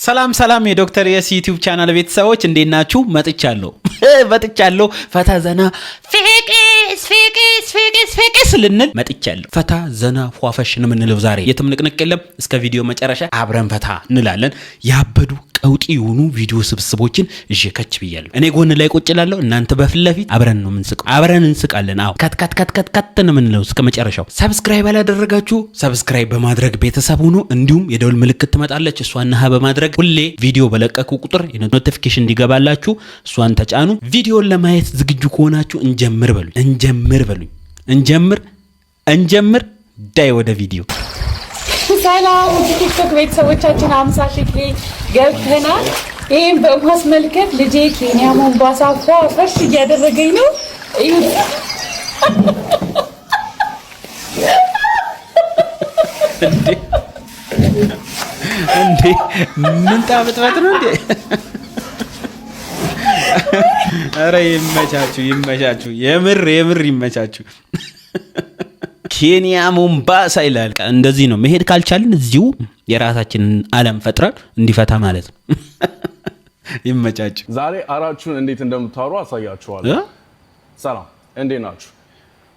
ሰላም ሰላም የዶክተር የስ ዩቲዩብ ቻናል ቤተሰቦች እንዴት ናችሁ? መጥቻለሁ ፈታ ዘና ፌቅስ ልንል መጥቻለሁ። ፈታ ዘና ፏፈሽ ነው የምንለው ዛሬ። የትም ንቅንቅ የለም። እስከ ቪዲዮ መጨረሻ አብረን ፈታ እንላለን። ያበዱ ቀውጢ የሆኑ ቪዲዮ ስብስቦችን እጄ ከች ብያለሁ። እኔ ጎን ላይ ቁጭ እላለሁ፣ እናንተ በፊት ለፊት አብረን ነው የምንስቀው። አብረን እንስቃለን። አዎ ከት ነው የምንለው እስከ መጨረሻው። ሰብስክራይብ ያላደረጋችሁ ሰብስክራይብ በማድረግ ቤተሰብ ሁኑ። እንዲሁም የደውል ምልክት ትመጣለች፣ እሷን ነሃ በማድረግ ሁሌ ቪዲዮ በለቀቁ ቁጥር ኖቲፊኬሽን እንዲገባላችሁ እሷን ተጫኑ። ቪዲዮን ለማየት ዝግጁ ከሆናችሁ እንጀምር በሉኝ። እንጀምር ዳይ ወደ ቪዲዮ። ሰላም ቲክቶክ ቤተሰቦቻችን 50 ሺህ ገብተናል። ይሄን በማስመልከት ልጄ ኬንያ ሞምባሳ ፈሽ እያደረገኝ ነው። እንዴ ምን ታመጥበት ነው እንዴ? አረ ይመቻችሁ፣ የምር ይመቻችሁ። ኬንያ ሞምባሳ ይላል። እንደዚህ ነው መሄድ ካልቻልን እዚሁ የራሳችንን ዓለም ፈጥረን እንዲፈታ ማለት ነው። ይመቻችሁ። ዛሬ አራችሁን እንዴት እንደምታወሩ አሳያችኋለሁ። ሰላም እንዴት ናችሁ?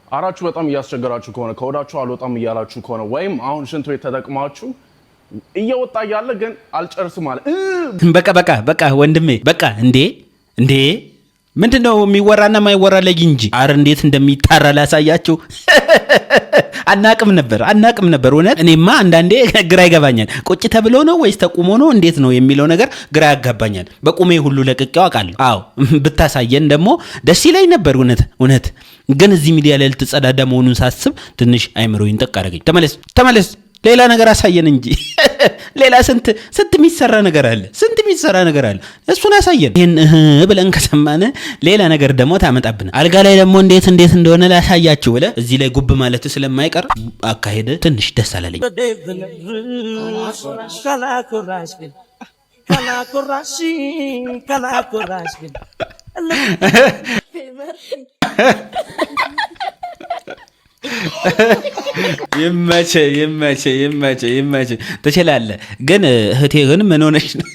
አራችሁ በጣም እያስቸገራችሁ ከሆነ ከወዳችሁ አልወጣም እያላችሁ ከሆነ ወይም አሁን ሽንት ቤት ተጠቅማችሁ እየወጣ ያለ ግን አልጨርስም ማለት በቃ ወንድሜ በቃ እንዴ ምንድነው የሚወራና ማይወራ ላይ እንጂ አረ እንዴት እንደሚጣራ ላሳያችሁ። አናቅም ነበር እውነት። እኔማ አንዳንዴ ግራ ይገባኛል። ቁጭ ተብሎ ነው ወይስ ተቁሞ ነው እንዴት ነው የሚለው ነገር ግራ ያጋባኛል። በቁሜ ሁሉ ለቅቄው አውቃለሁ። አዎ ብታሳየን ደግሞ ደስ ይለኝ ነበር እውነት። ግን እዚህ ሚዲያ ላይ ልትጸዳዳ መሆኑን ሳስብ ትንሽ አይምሮዬን ጠቅ አደረገኝ። ተመለስ ሌላ ነገር አሳየን እንጂ ሌላ ስንት የሚሰራ ነገር አለ። እሱን አሳየን። ይሄን ብለን ከሰማነ ሌላ ነገር ደግሞ ታመጣብናል። አልጋ ላይ ደግሞ እንዴት እንደሆነ ላሳያችሁ ብለህ እዚህ ላይ ጉብ ማለት ስለማይቀር አካሄደ ትንሽ ደስ አላለኝ። ይመቼ ትችላለህ። ግን እህቴ ግን ምን ሆነሽ ነው?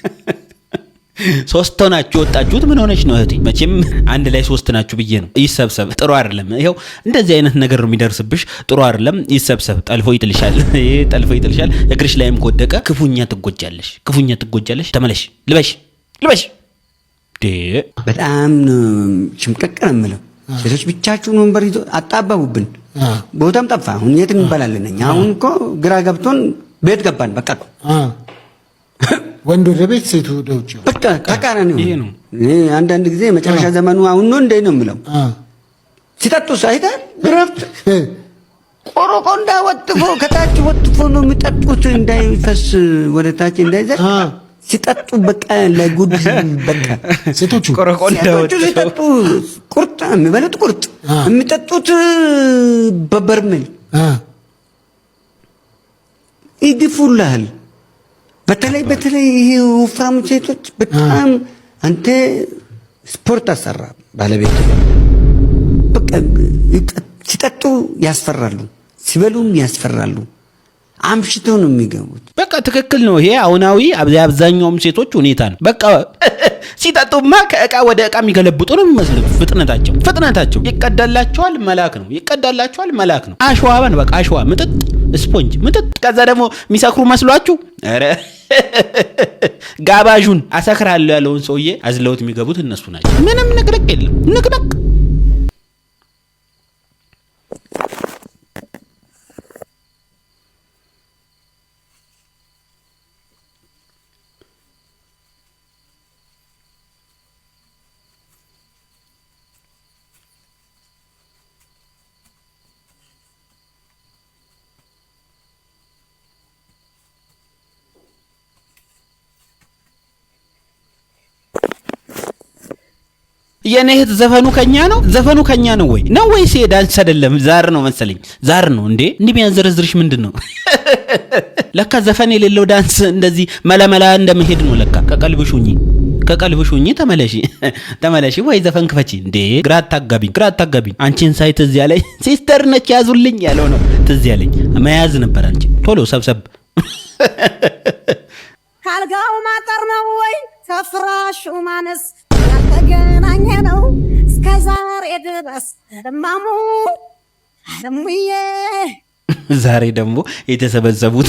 ሶስት ሆናችሁ ወጣችሁት። ምን ሆነሽ ነው እህቴ? መቼም አንድ ላይ ሶስት ናችሁ ብዬ ነው። ይሰብሰብ። ጥሩ አይደለም። ይሄው እንደዚህ አይነት ነገር የሚደርስብሽ ጥሩ አይደለም። ይሰብሰብ። ጠልፎ ይጥልሻል። እግርሽ ላይም ከወደቀ ክፉኛ ትጎጃለሽ። ተመለሽ። ልበሽ። በጣም ሽምቀቅ ነው የምለው። ሴቶች ብቻችሁን ወንበር ይዞ አጣባቡብን። ቦታም ጠፋ። አሁን የት እንበላለን? አሁን እኮ ግራ ገብቶን ቤት ገባን። በቃ ወንድ ወደ ቤት ሴቱ ወደ ውጭ። በቃ ተቃራኒ ነው። አንዳንድ ጊዜ መጨረሻ ዘመኑ አሁን ነው እንዴ ነው የምለው። ሲጠጡ ሳይታል ረፍት ቆሮቆንዳ ወጥፎ ከታች ወጥፎ ነው የሚጠጡት፣ እንዳይፈስ ወደ ታች እንዳይዘል ሲጠጡ በቃ ለጉድ በቃ ሴቶቹ ቆሮቆንዳ ሲጠጡ ቁርጥ የሚበሉት ቁርጥ የሚጠጡት በበርሜል ይድፉልሃል። በተለይ ይሄ ወፍራም ሴቶች በጣም አንተ ስፖርት አሰራ ባለቤት በቃ ሲጠጡ ያስፈራሉ፣ ሲበሉም ያስፈራሉ። አምሽቶ ነው የሚገቡት። በቃ ትክክል ነው። ይሄ አሁናዊ አብዛኛውም ሴቶች ሁኔታ ነው። በቃ ሲጠጡማ ከእቃ ወደ እቃ የሚገለብጡ ነው የሚመስሉት። ፍጥነታቸው ይቀዳላቸዋል፣ መላክ ነው። አሸዋባን በቃ አሸዋ ምጥጥ ስፖንጅ ምጥጥ። ከዛ ደግሞ የሚሰክሩ መስሏችሁ ኧረ ጋባዡን አሰክራለሁ ያለውን ሰውዬ አዝለውት የሚገቡት እነሱ ናቸው። ምንም ንቅንቅ የለም። የኔ እህት ዘፈኑ ከኛ ነው ወይስ ዳንስ አይደለም? ዛር ነው መሰለኝ። ዛር ነው እንዴ? እንዲህ ቢያንዘረዝርሽ ምንድነው? ለካ ዘፈን የሌለው ዳንስ እንደዚህ መለመላ እንደመሄድ ነው ለካ። ከቀልብሽ ሁኚ ተመለሺ ወይ ዘፈን ክፈቺ እንዴ። ግራ አታጋቢኝ። አንቺን ሳይ ትዝ ያለኝ ሲስተር ነች ያዙልኝ ያለው ነው ትዝ ያለኝ። መያዝ ነበር አንቺ ቶሎ ሰብሰብ ካልጋው ማጠር ከፍራሹ ማነስ ያልተገናኘ ነው እስከ ዛሬ ድረስ ደማሙ አለሙዬ ዛሬ ደግሞ የተሰበሰቡት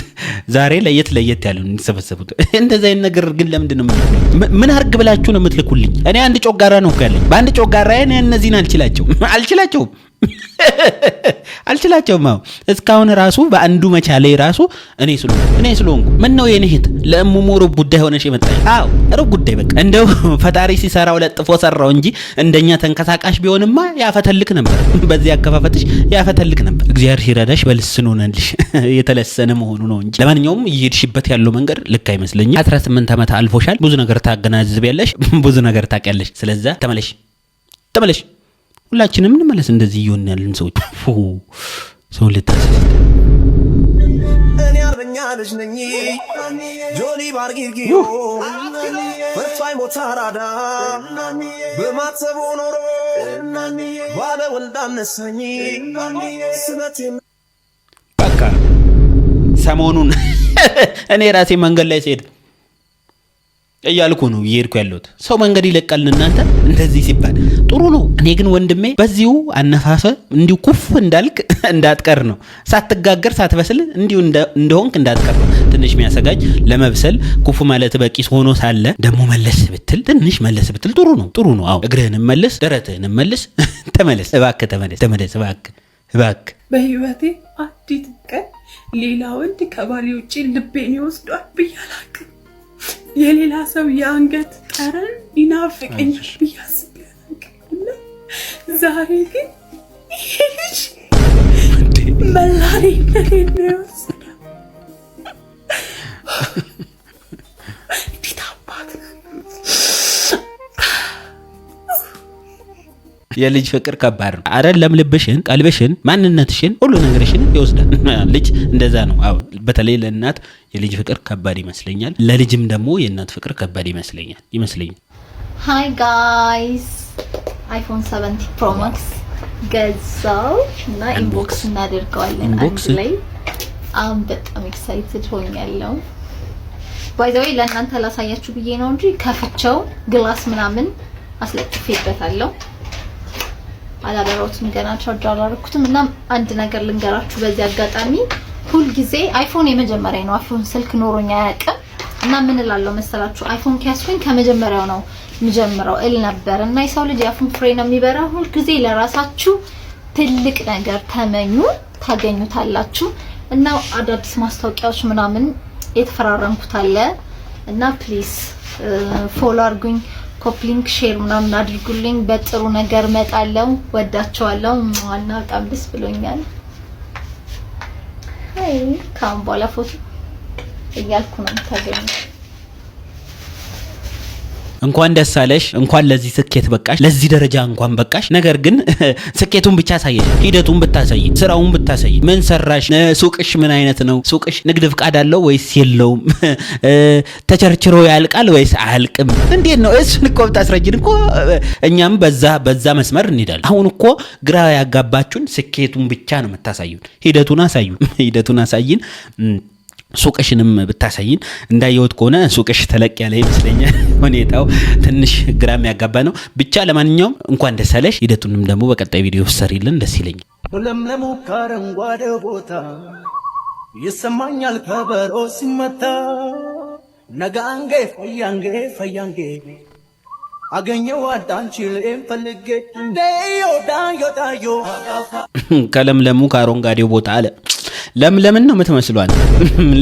ዛሬ ለየት ያሉ የተሰበሰቡት እንደዚህ አይነት ነገር ግን ለምንድን ነው ምን አርግ ብላችሁ ነው የምትልኩልኝ? እኔ አንድ ጮጋራ ነው ያለኝ። በአንድ ጮጋራ እኔ እነዚህን አልችላቸውም። እስካሁን ራሱ በአንዱ መቻሌ ራሱ እኔ ስለሆንኩ ምን ነው የኔ እህት ለእሙሙ ሩብ ጉዳይ ሆነሽ የመጣሽ? አዎ ሩብ ጉዳይ በቃ እንደው ፈጣሪ ሲሰራው ለጥፎ ሰራው እንጂ እንደኛ ተንከሳቃሽ ቢሆንማ ያፈተልክ ነበር። በዚህ አከፋፈትሽ ያፈተልክ ነበር። እግዚአብሔር ሲረዳሽ በልስን ሆነልሽ የተለሰነ መሆኑ ነው እንጂ። ለማንኛውም እየሄድሽበት ያለው መንገድ ልክ አይመስለኝም። 18 ዓመት አልፎሻል። ብዙ ነገር ታገናዝቢያለሽ፣ ብዙ ነገር ታውቂያለሽ። ስለዚህ ተመለሽ። ሁላችንም እንመለስ። እንደዚህ ይሆን ያለን ሰዎች ሰው ልታስስ እኔ አርበኛ ልጅ ነኝ ጆኒ ባርጊጊዮ ፈቷይ ሞታራዳ በማተቡ ኖሮ ባለ ወልዳነሳኝ ስበት በቃ ሰሞኑን እኔ ራሴ መንገድ ላይ ስሄድ እያልኩ ነው እየሄድኩ ያለሁት። ሰው መንገድ ይለቃልን እናንተ እንደዚህ ሲባል ጥሩ ነው። እኔ ግን ወንድሜ በዚሁ አነፋፈ እንዲሁ ኩፍ እንዳልክ እንዳትቀር ነው። ሳትጋገር ሳትበስል እንዲሁ እንደሆንክ እንዳትቀር ነው። ትንሽ የሚያሰጋጅ ለመብሰል ኩፍ ማለት በቂስ ሆኖ ሳለ ደግሞ መለስ ብትል ጥሩ ነው። አዎ እግርህንም መልስ፣ ደረትህንም መልስ። ተመለስ እባክህ፣ ተመለስ እባክህ። በህይወቴ አንዲት ቀን ሌላ ወንድ ከባሌ ውጪ ልቤን ይወስዷል ብዬ አላውቅም። የሌላ ሰው የአንገት ጠረን ይናፍቀኛል ብዬ አስቤ አላውቅም። ዛሬ ግን ይሄ ልጅ መላኔነቴን ነው የወሰደው። እንዴት አባት የልጅ ፍቅር ከባድ ነው አይደለም? ልብሽን፣ ቀልብሽን፣ ማንነትሽን፣ ሁሉ ነገርሽን ይወስዳል ልጅ። እንደዛ ነው። አዎ በተለይ ለእናት የልጅ ፍቅር ከባድ ይመስለኛል። ለልጅም ደግሞ የእናት ፍቅር ከባድ ይመስለኛል። ሃይ ጋይስ አይፎን 70 ፕሮ ማክስ ገዛው እና ኢንቦክስ እናደርገዋለን አንድ ላይ። በጣም ኤክሳይትድ ሆኛለሁ። ባይ ዘ ወይ ለእናንተ ላሳያችሁ ብዬ ነው እንጂ ከፍቼው ግላስ ምናምን አስለጥፌበታለሁ። አላበራሁትም ገና ቻርጅ አላደረኩትም። እና አንድ ነገር ልንገራችሁ በዚህ አጋጣሚ፣ ሁሉ ጊዜ አይፎን የመጀመሪያ ነው። አይፎን ስልክ ኖሮኛ አያውቅም። እና ምን እላለሁ መሰላችሁ፣ አይፎን ከያዝኩኝ ከመጀመሪያው ነው የምጀምረው እል ነበር። እና የሰው ልጅ አይፎን ፍሬ ነው የሚበራ። ሁሉ ጊዜ ለራሳችሁ ትልቅ ነገር ተመኙ፣ ታገኙታላችሁ። እና አዳዲስ ማስታወቂያዎች ምናምን የተፈራረምኩት አለ እና ፕሊዝ ፎሎ አድርጉኝ፣ ኮፕሊንክ ሼር ምናምን አድርጉልኝ። በጥሩ ነገር መጣለው። ወዳቸዋለሁ እና በጣም ደስ ብሎኛል። አይ ካም በኋላ ፎቶ እያልኩ ነው ታገኙ። እንኳን ደስ አለሽ፣ እንኳን ለዚህ ስኬት በቃሽ፣ ለዚህ ደረጃ እንኳን በቃሽ። ነገር ግን ስኬቱን ብቻ ሳይሽ ሂደቱን ብታሳይ፣ ስራውን ብታሳይ፣ ምን ሰራሽ፣ ሱቅሽ ምን አይነት ነው፣ ሱቅሽ ንግድ ፍቃድ አለው ወይስ የለውም፣ ተቸርችሮ ያልቃል ወይስ አያልቅም፣ እንዴት ነው እሱን እኮ ብታስረጅን እኮ እኛም በዛ መስመር እንሄዳለን። አሁን እኮ ግራ ያጋባችሁን ስኬቱን ብቻ ነው የምታሳዩን። ሂደቱን አሳይን። ሱቅሽንም ብታሳይን። እንዳየሁት ከሆነ ሱቅሽ ተለቅ ያለ ይመስለኛል። ሁኔታው ትንሽ ግራም ያጋባ ነው። ብቻ ለማንኛውም እንኳን ደስ አለሽ። ሂደቱንም ደግሞ በቀጣይ ቪዲዮ ሰሪልን ደስ ይለኛል። ለምለሙ ከአረንጓዴ ቦታ ይሰማኛል ከበሮ ሲመታ ነጋንጌ ፈያንጌ አገኘው አዳንቺ ለፈልጌ ዳዮ ከለምለሙ ከአረንጓዴው ቦታ አለ። ለምለምን ነው የምትመስሏል።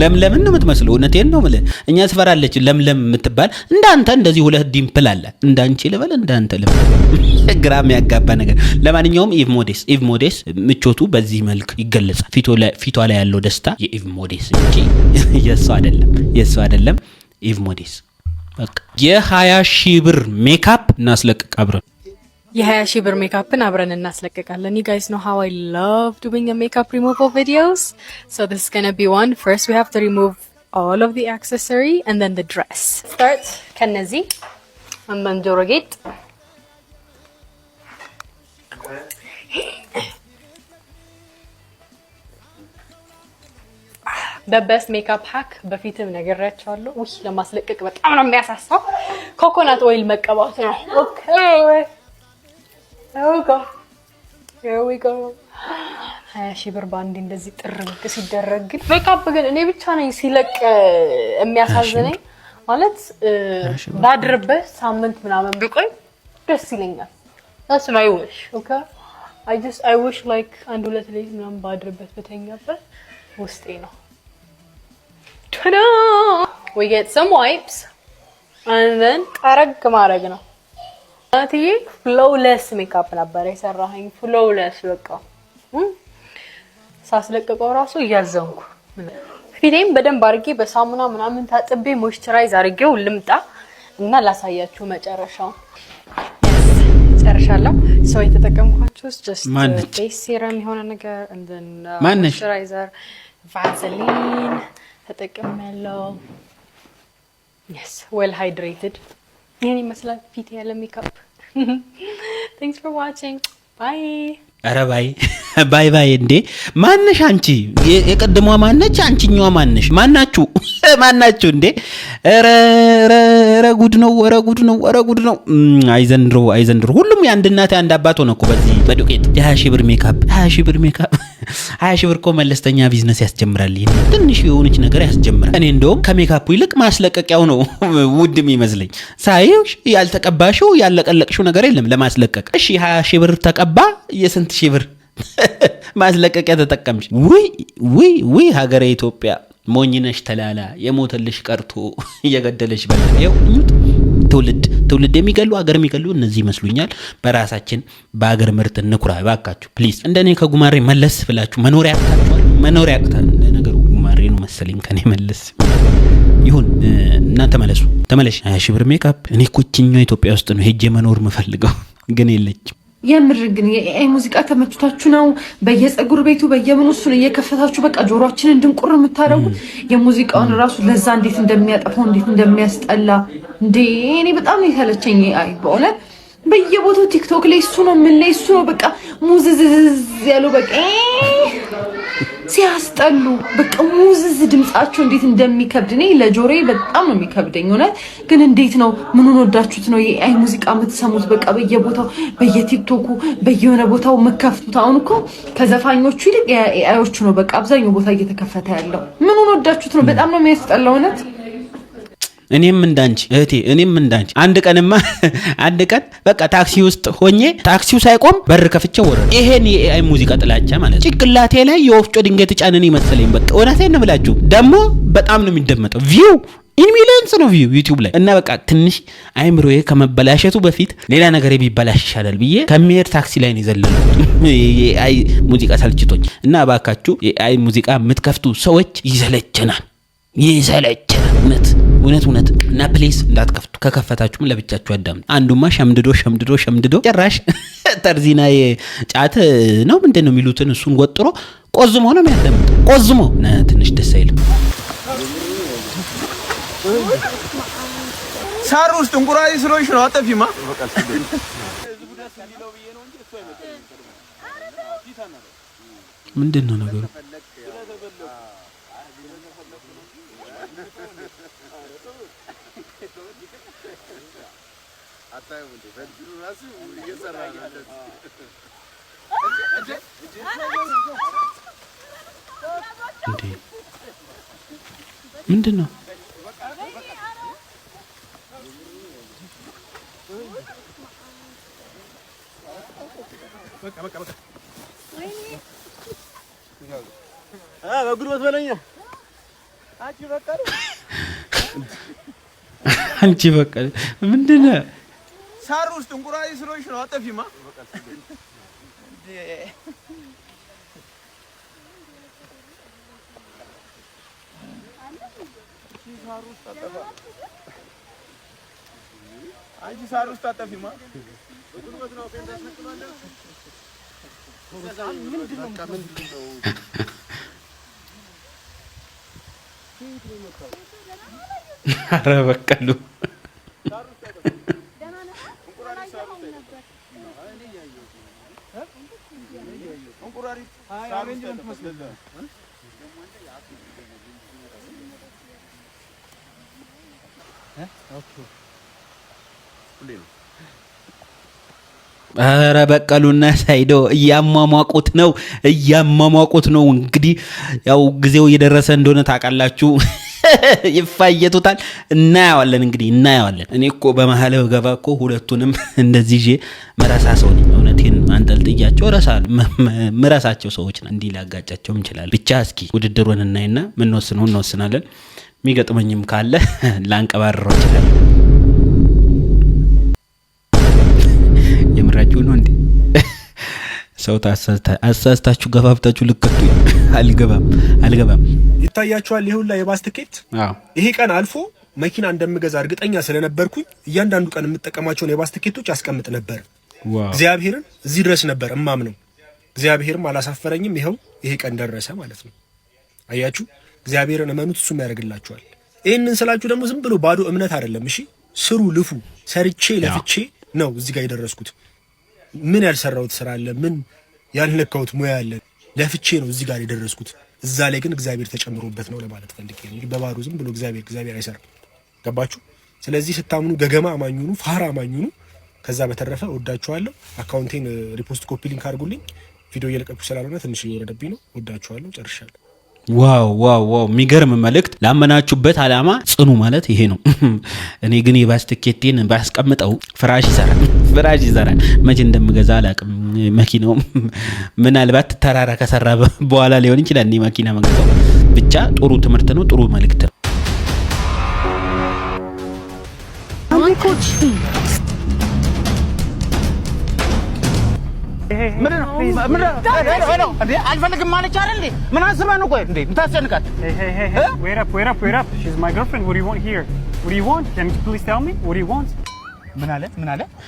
ለምለምን ነው የምትመስለው። እውነቴን ነው ማለት እኛ ስፈራለች ለምለም የምትባል እንዳንተ እንደዚህ ሁለት ዲምፕል አለ። እንዳንቺ ልበል እንዳንተ ልበል ግራም ያጋባ ነገር። ለማንኛውም ኢቭ ሞዴስ ምቾቱ በዚህ መልክ ይገለጻል። ፊቷ ላይ ያለው ደስታ የኢቭ ሞዴስ እንጂ የሷ አይደለም። ኢቭ ሞዴስ በቃ የ20,000 ብር ሜካፕ እናስለቅቅ አብረን። የ20,000 ብር ሜካፕን አብረን እናስለቅቃለን። You guys know how I love doing a makeup removal videos. So this is going to be one. First we have to remove all of the accessory and then the dress. Start ከነዚህ አንዳንድ ጆሮ ጌጥ the best makeup hack በፊትም ነግሬያቸዋለሁ ውይ ለማስለቀቅ በጣም ነው የሚያሳሳው ኮኮናት ኦይል መቀባት ነው here we go 20,000 ብር ባንዲ እንደዚህ ጥርግ ሲደረግ ሜካፕ ግን እኔ ብቻ ነኝ ሲለቅ የሚያሳዝነኝ ማለት ባድርበት ሳምንት ምናምን ቢቆይ ደስ ይለኛል that's my wish okay I wish like አንድ ሁለት ሌሊት ምናምን ባድርበት በተኛበት ውስጤ ነው tada we get some wipes and then ጠረግ ማድረግ ነው አትዬ flawless ሜካፕ ነበር የሰራኸኝ flawless በቃ ሳስለቀቀው ራሱ እያዘንኩ ፊቴም በደንብ አድርጌ በሳሙና ምናምን ታጥቤ ሞይስቸራይዝ አድርጌው ልምጣ እና ላሳያችሁ መጨረሻው ጨርሻለሁ ሰው የተጠቀምኳቸው just face serum የሆነ ነገር and then moisturizer vaseline ተጠቅሜያለሁ yes well hydrated የኔ መስላት ፊቴ ያለ ሜካፕ thanks for watching bye ኧረ ባይ ባይ እንዴ ማነሽ አንቺ የቀደሟ ማነች አንቺኛዋ ማነሽ ማናችሁ እንዴ ኧረ ጉድ ነው አይዘንድሮ ሁሉም የአንድ እናት አንድ አባት ሆነ እኮ በዚህ በዱቄት 20,000 ብር ሜካፕ 20,000 ብር እኮ መለስተኛ ቢዝነስ ያስጀምራል ይሄ ትንሽ የሆነች ነገር ያስጀምራል እኔ እንደውም ከሜካፑ ይልቅ ማስለቀቂያው ነው ውድም ይመስለኝ ሳይሽ ያልተቀባሽው ያለቀለቅሽው ነገር የለም ለማስለቀቅ እሺ 20,000 ብር ተቀባ የስንት ሺህ ብር ማስለቀቂያ ተጠቀምሽ ወይ ሀገረ ኢትዮጵያ ሞኝነሽ ተላላ የሞተልሽ ቀርቶ እየገደለሽ በለው ትውልድ የሚገሉ ሀገር የሚገሉ እነዚህ ይመስሉኛል በራሳችን በሀገር ምርት እንኩራ ባካችሁ ፕሊዝ እንደኔ ከጉማሬ መለስ ብላችሁ መኖር ያቅታል ነገሩ ጉማሬ ነው መሰለኝ ከኔ መለስ ይሁን እና ተመለሽ 20,000 ብር ሜካፕ እኔ ኮችኛው ኢትዮጵያ ውስጥ ነው ሄጄ መኖር መፈልገው ግን የለችም የምር ግን የአይ ሙዚቃ ተመችቷችሁ ነው በየጸጉር ቤቱ በየምኑሱን እየከፈታችሁ በቃ ጆሮአችንን ድንቁር የምታረጉት የሙዚቃውን ራሱ ለዛ እንዴት እንደሚያጠፋው እንዴት እንደሚያስጠላ እንዴ እኔ በጣም ነው የተለቸኝ አይ በእውነት በየቦታው ቲክቶክ ላይ እሱ ነው በቃ ሙዝዝዝ ያለው በቃ ሲያስጠሉ በቃ ሙዝዝ ድምጻቸው እንዴት እንደሚከብድ እኔ ለጆሮዬ በጣም ነው የሚከብደኝ እውነት ግን እንዴት ነው ምኑን ወዳችሁት ነው የአይ ሙዚቃ የምትሰሙት በቃ በየቦታው በየቲክቶኩ በየሆነ ቦታው መከፍቱት አሁን እኮ ከዘፋኞቹ ይልቅ የአይዎቹ ነው በቃ አብዛኛው ቦታ እየተከፈተ ያለው ምኑን ወዳችሁት ነው በጣም ነው የሚያስጠላው እውነት እኔም እንዳንቺ አንድ ቀን በቃ ታክሲ ውስጥ ሆኜ ታክሲው ሳይቆም በር ከፍቼ ወረደ ይሄን የአይ ሙዚቃ ጥላቻ ማለት ጭቅላቴ ላይ የወፍጮ ድንጋይ ተጫነን ይመስለኝ በቃ እውነቴን ነው ብላችሁ ደግሞ በጣም ነው የሚደመጠው ቪው ኢንሚሊየንስ ነው ቪው ዩቲዩብ ላይ እና በቃ ትንሽ አይምሮዬ ከመበላሸቱ በፊት ሌላ ነገር ቢበላሽ ይሻላል ብዬ ከመሄድ ታክሲ ላይ ነው የዘለልኩት የአይ ሙዚቃ ሰልችቶኝ እና ባካችሁ የአይ ሙዚቃ የምትከፍቱ ሰዎች ይሰለቸናል እውነት እና ፕሊስ እንዳትከፍቱ ከከፈታችሁም ለብቻችሁ አዳምጡ አንዱማ ሸምድዶ ጭራሽ ተርዚና የጫት ነው ምንድነው የሚሉትን እሱን ወጥሮ ቆዝሞ ነው የሚያዳምጥ ቆዝሞ ትንሽ ደስ አይልም ሳር ውስጥ እንቁራሪ ስለሆንሽ ነው አጠፊማ ምንድነው ነገሩ ምንድነው በቃ በጉልበት በለኛ አንቺ በቃ ምንድነው ሳር ውስጥ እንቁራሪ ስለሆንሽ ነው አጠፊማ ሳር ውስጥ አጠፊማ ኧረ በቀሉ ኧረ በቀሉና ሳይዶ እያሟሟቁት ነው። እንግዲህ ያው ጊዜው እየደረሰ እንደሆነ ታውቃላችሁ። ይፋየቱታል። እናያዋለን። እኔ እኮ በመሀል ገባ እኮ ሁለቱንም እንደዚህ ይዤ መረሳ ሰው ነኝ። እውነቴን አንጠልጥያቸው ምረሳቸው ሰዎች ነው። እንዲህ ላጋጫቸውም ይችላል። ብቻ እስኪ ውድድሩን እናይና ምንወስነው እንወስናለን። የሚገጥመኝም ካለ ላንቀባረረው ይችላል። የምራችሁ ነው እንዴ? ሰው አሳስታችሁ ገፋፍታችሁ ልከቱ። አልገባም። ይታያችኋል። ይሁላ የባስ ትኬት ይሄ ቀን አልፎ መኪና እንደምገዛ እርግጠኛ ስለነበርኩኝ እያንዳንዱ ቀን የምጠቀማቸውን የባስ ትኬቶች አስቀምጥ ነበር። እግዚአብሔርን እዚህ ድረስ ነበር እማምነው። እግዚአብሔርም አላሳፈረኝም። ይሄው ይሄ ቀን ደረሰ ማለት ነው። አያችሁ፣ እግዚአብሔርን እመኑት፣ እሱም ያደርግላችኋል። ይሄንን ስላችሁ ደግሞ ዝም ብሎ ባዶ እምነት አይደለም። እሺ፣ ስሩ፣ ልፉ። ሰርቼ ለፍቼ ነው እዚህ ጋር የደረስኩት። ምን ያልሰራሁት ስራ አለ? ምን ያልነካሁት ሙያ አለ? ለፍቼ ነው እዚህ ጋር የደረስኩት። እዛ ላይ ግን እግዚአብሔር ተጨምሮበት ነው ለማለት ፈልጌ ነው። እንግዲህ በባዶ ዝም ብሎ እግዚአብሔር አይሰራም። ገባችሁ? ስለዚህ ስታምኑ ገገማ አማኙኑ፣ ፋራ አማኙኑ። ከዛ በተረፈ ወዳችኋለሁ። አካውንቴን ሪፖስት ኮፒ ሊንክ አድርጉልኝ። ቪዲዮ እየለቀኩ ስላልሆነ ትንሽ እየወረደብኝ ነው። ወዳችኋለሁ። ጨርሻለሁ። ዋው የሚገርም መልእክት። ላመናችሁበት አላማ ጽኑ ማለት ይሄ ነው። እኔ ግን የባስ ትኬቴን ባስቀምጠው ፍራሽ ይሰራል። መቼ እንደምገዛ አላውቅም። መኪናው ምናልባት ተራራ ከሰራ በኋላ ሊሆን ይችላል። እኔ መኪና መግዛው። ብቻ ጥሩ ትምህርት ነው፣ ጥሩ መልእክት ነው። አልፈልግም ማለች አይደል? ምን አስበህ ነው? ቆይ እንዴ ምታስጨንቃት? Wait up. She's my girlfriend. What do you want here? What do you want? Can you please tell me? What do you want? ምን አለ?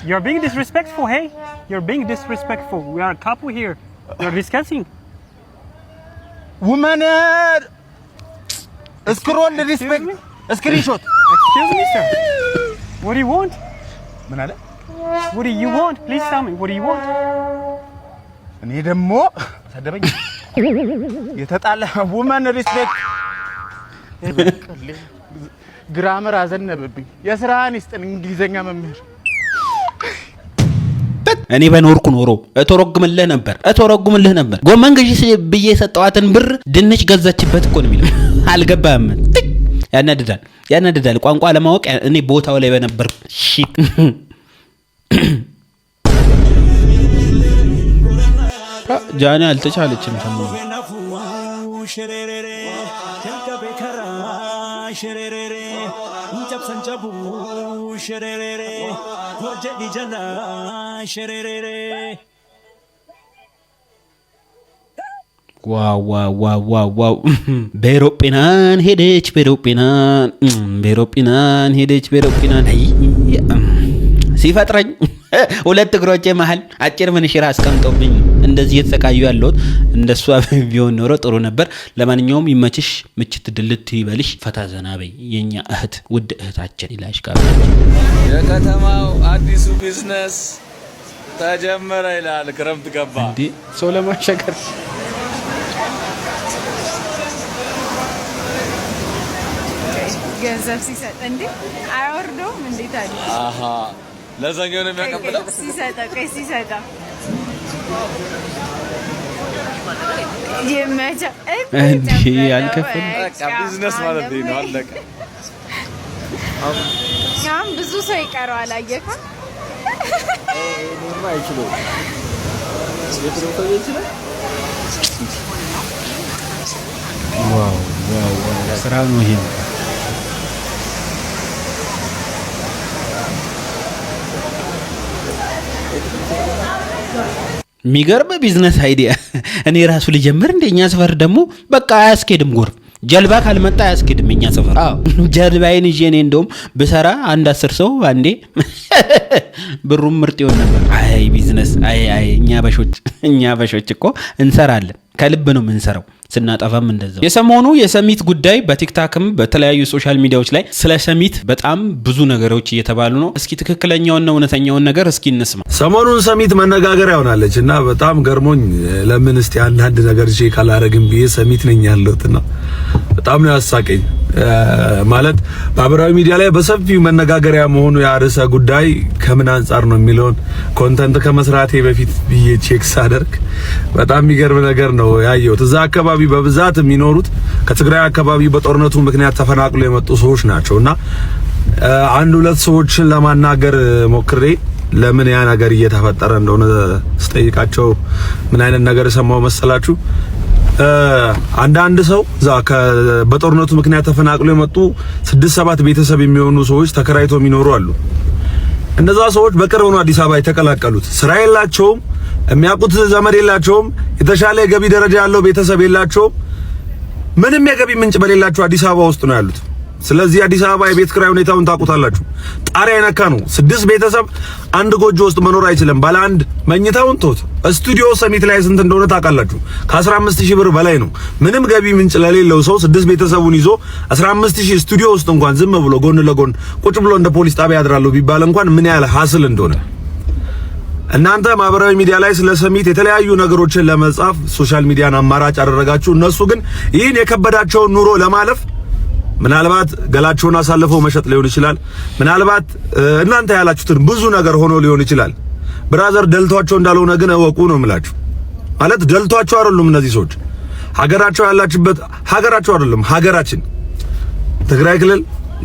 You're being disrespectful. Hey, you're being disrespectful. We are a couple here. We're discussing. Woman, scroll respect. Screenshot. Excuse me, sir. What do you want? ምን አለ? What do you want? Please tell me. What do you want? እኔ ደግሞ ሰደበኝ። የተጣላ woman respect ግራመር አዘነበብኝ። የስራህን ይስጥን እንግሊዘኛ መምህር። እኔ በኖርኩ ኖሮ እተረጉምልህ ነበር። ጎመን ግዢ ብዬ የሰጠዋትን ብር ድንች ገዛችበት እኮ ነው የሚለው። አልገባህም? ያናድዳል። ቋንቋ ለማወቅ እኔ ቦታው ላይ በነበር ጃኒ አልተቻለችም። ዋው በኤሮፕላን ሄደች። ሲፈጥረኝ ሁለት እግሮቼ መሀል አጭር ምንሽራ አስቀምጦብኝ እንደዚህ የተሰቃዩ ያለሁት። እንደሷ ቢሆን ኖሮ ጥሩ ነበር። ለማንኛውም ይመችሽ፣ ምችት ድልት ይበልሽ፣ ፈታ ዘና በይ የኛ እህት፣ ውድ እህታችን ይላሽ ጋር የከተማው አዲሱ ቢዝነስ ተጀመረ ይላል። ክረምት ገባ እንዴ ሰው ለማሸገር ገንዘብ ሲሰጥ እንዴ አይወርደውም? እንዴት አለ? አሃ ለዛኛው ነው የሚያቀብለው። ሲሰጠው የመቻ እንዴ አልከፈለም። በቃ ቢዝነስ ማለት ነው። አለቀ። ያም ብዙ ሰው ይቀረዋል። አየካ እኔማ አይችልም። ዋው ስራ ነው ይሄ። የሚገርም ቢዝነስ አይዲያ። እኔ ራሱ ልጀምር እንደኛ ሰፈር ደግሞ በቃ አያስኬድም። ጎርፍ ጀልባ ካልመጣ አያስኬድም እኛ ሰፈር። ጀልባዬን ይዤ እኔ እንደውም ብሰራ አንድ 10 ሰው አንዴ ብሩም ምርጥ ይሆን ነበር። አይ ቢዝነስ፣ አይ እኛ በሾች እኮ እንሰራለን። ከልብ ነው የምንሰራው። ስናጠፋም እንደዛው። የሰሞኑ የሰሚት ጉዳይ በቲክታክም በተለያዩ ሶሻል ሚዲያዎች ላይ ስለ ሰሚት በጣም ብዙ ነገሮች እየተባሉ ነው። እስኪ ትክክለኛውና እውነተኛውን ነገር እስኪ እንስማ። ሰሞኑን ሰሚት መነጋገሪያ ሆናለች እና በጣም ገርሞኝ ለምን እስቲ አንድ ነገር ቼክ አላረግም ብዬ ሰሚት ነኝ ያለሁትና በጣም ነው ያሳቀኝ። ማለት ማህበራዊ ሚዲያ ላይ በሰፊው መነጋገሪያ መሆኑ ያርሰ ጉዳይ ከምን አንፃር ነው የሚለውን ኮንተንት ከመስራቴ በፊት ብዬ ቼክ ሳደርግ በጣም የሚገርም ነገር ነው ያየሁት። እዛ አካባቢ በብዛት የሚኖሩት ከትግራይ አካባቢ በጦርነቱ ምክንያት ተፈናቅሎ የመጡ ሰዎች ናቸውና አንድ ሁለት ሰዎችን ለማናገር ሞክሬ ለምን ያ ነገር እየተፈጠረ እንደሆነ ስጠይቃቸው ምን አይነት ነገር ሰማው መሰላችሁ? አንዳንድ ሰው በጦርነቱ ምክንያት ተፈናቅሎ የመጡ 6-7 ቤተሰብ የሚሆኑ ሰዎች ተከራይተው የሚኖሩ አሉ። እነዛ ሰዎች በቅርብ ነው አዲስ አበባ የተቀላቀሉት። ስራ የላቸውም፣ የሚያውቁት ዘመድ የላቸውም፣ የተሻለ የገቢ ደረጃ ያለው ቤተሰብ የላቸውም። ምንም የገቢ ምንጭ በሌላቸው አዲስ አበባ ውስጥ ነው ያሉት። ስለዚህ አዲስ አበባ የቤት ኪራይ ሁኔታውን ታውቁታላችሁ። ጣሪያ የነካ ነው። 6 ቤተሰብ አንድ ጎጆ ውስጥ መኖር አይችልም። ባለ አንድ መኝታውን ቶት ስቱዲዮ ሰሚት ላይ ስንት እንደሆነ ታውቃላችሁ? ከ15000 ብር በላይ ነው። ምንም ገቢ ምንጭ ለሌለው ሰው 6 ቤተሰቡን ይዞ 15000 ስቱዲዮ ውስጥ እንኳን ዝም ብሎ ጎን ለጎን ቁጭ ብሎ እንደ ፖሊስ ጣቢያ ያድራሉ ቢባል እንኳን ምን ያህል ሀስል እንደሆነ እናንተ ማህበራዊ ሚዲያ ላይ ስለ ሰሚት የተለያዩ ነገሮችን ለመጻፍ ሶሻል ሚዲያን አማራጭ አደረጋችሁ። እነሱ ግን ይህን የከበዳቸውን ኑሮ ለማለፍ ምናልባት ገላቸውን አሳልፈው መሸጥ ሊሆን ይችላል። ምናልባት እናንተ ያላችሁትን ብዙ ነገር ሆኖ ሊሆን ይችላል። ብራዘር ደልቷቸው እንዳልሆነ ግን እወቁ ነው የምላችሁ። ማለት ደልቷቸው አይደሉም እነዚህ ሰዎች። ሀገራቸው ያላችበት ሀገራቸው አይደለም፣ ሀገራችን ትግራይ ክልል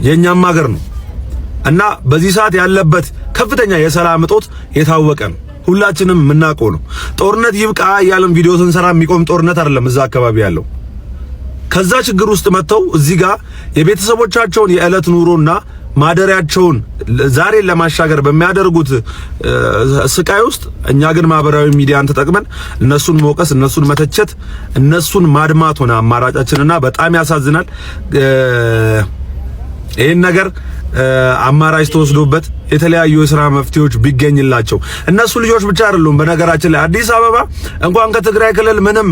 የኛም ሀገር ነው እና በዚህ ሰዓት ያለበት ከፍተኛ የሰላም እጦት የታወቀ ነው። ሁላችንም የምናውቀው ነው። ጦርነት ይብቃ እያለን ቪዲዮ ስንሰራ የሚቆም ጦርነት አይደለም እዛ አካባቢ ያለው። ከዛ ችግር ውስጥ መጥተው እዚህ ጋር የቤተሰቦቻቸውን የዕለት ኑሮና ማደሪያቸውን ዛሬን ለማሻገር በሚያደርጉት ስቃይ ውስጥ እኛ ግን ማህበራዊ ሚዲያን ተጠቅመን እነሱን መውቀስ፣ እነሱን መተቸት፣ እነሱን ማድማት ሆነ አማራጫችንና በጣም ያሳዝናል። ይሄን ነገር አማራጭ ተወስዶበት የተለያዩ የሥራ መፍትሄዎች ቢገኝላቸው እነሱ ልጆች ብቻ አይደሉም። በነገራችን ላይ አዲስ አበባ እንኳን ከትግራይ ክልል ምንም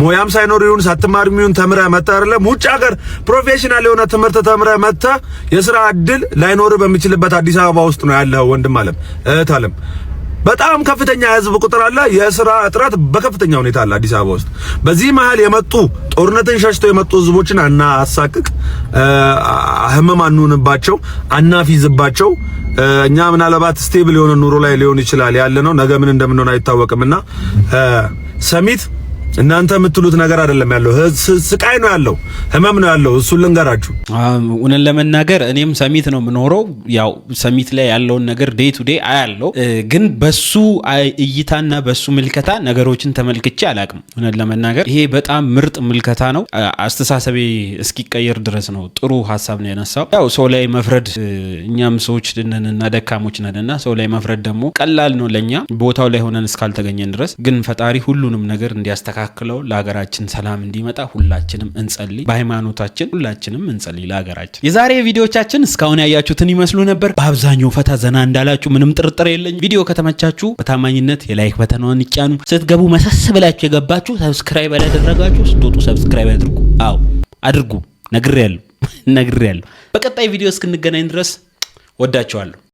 ሞያም ሳይኖር ይሁን ሳትማር ይሁን ተምረህ መጥተህ አይደለም ውጭ ሀገር ፕሮፌሽናል የሆነ ትምህርት ተምረህ መጥተህ የሥራ እድል ላይኖር በሚችልበት አዲስ አበባ ውስጥ ነው ያለው ወንድም አለም እህት አለም። በጣም ከፍተኛ የህዝብ ቁጥር አለ። የሥራ እጥረት በከፍተኛ ሁኔታ አለ አዲስ አበባ ውስጥ። በዚህ መሃል የመጡ ጦርነትን ሸሽተው የመጡ ህዝቦችን አናሳቅቅ፣ ህመም አንሆንባቸው፣ አናፊዝባቸው። እኛ ምናልባት ስቴብል የሆነ ኑሮ ላይ ሊሆን ይችላል ያለ ነው። ነገ ምን እንደምንሆን አይታወቅምና ሰሚት እናንተ የምትሉት ነገር አይደለም ያለው፣ ስቃይ ነው ያለው፣ ህመም ነው ያለው። እሱን ልንገራችሁ። እውነት ለመናገር እኔም ሰሚት ነው የምኖረው። ያው ሰሚት ላይ ያለውን ነገር ዴይ ቱ ዴይ አያለው፣ ግን በሱ እይታና በሱ ምልከታ ነገሮችን ተመልክቼ አላቅም። እውነት ለመናገር ይሄ በጣም ምርጥ ምልከታ ነው። አስተሳሰቤ እስኪቀየር ድረስ ነው። ጥሩ ሀሳብ ነው ያነሳው። ያው ሰው ላይ መፍረድ እኛም ሰዎች ነንና ደካሞች ነንና ሰው ላይ መፍረድ ደግሞ ቀላል ነው ለኛ ቦታው ላይ ሆነን እስካልተገኘን ድረስ። ግን ፈጣሪ ሁሉንም ነገር እንዲያስተካክለው ለሀገራችን ሰላም እንዲመጣ ሁላችንም እንጸልይ። በሃይማኖታችን ሁላችንም እንጸልይ ለሀገራችን። የዛሬ ቪዲዮቻችን እስካሁን ያያችሁትን ይመስሉ ነበር። በአብዛኛው ፈታ ዘና እንዳላችሁ ምንም ጥርጥር የለኝ። ቪዲዮ ከተመቻችሁ በታማኝነት የላይክ በተኗን ይጫኑ። ስትገቡ መሰስ ብላችሁ የገባችሁ ሰብስክራይብ ያላደረጋችሁ ስትወጡ ሰብስክራይብ አድርጉ። አዎ አድርጉ። ነግሬያለሁ። በቀጣይ ቪዲዮ እስክንገናኝ ድረስ ወዳችኋለሁ።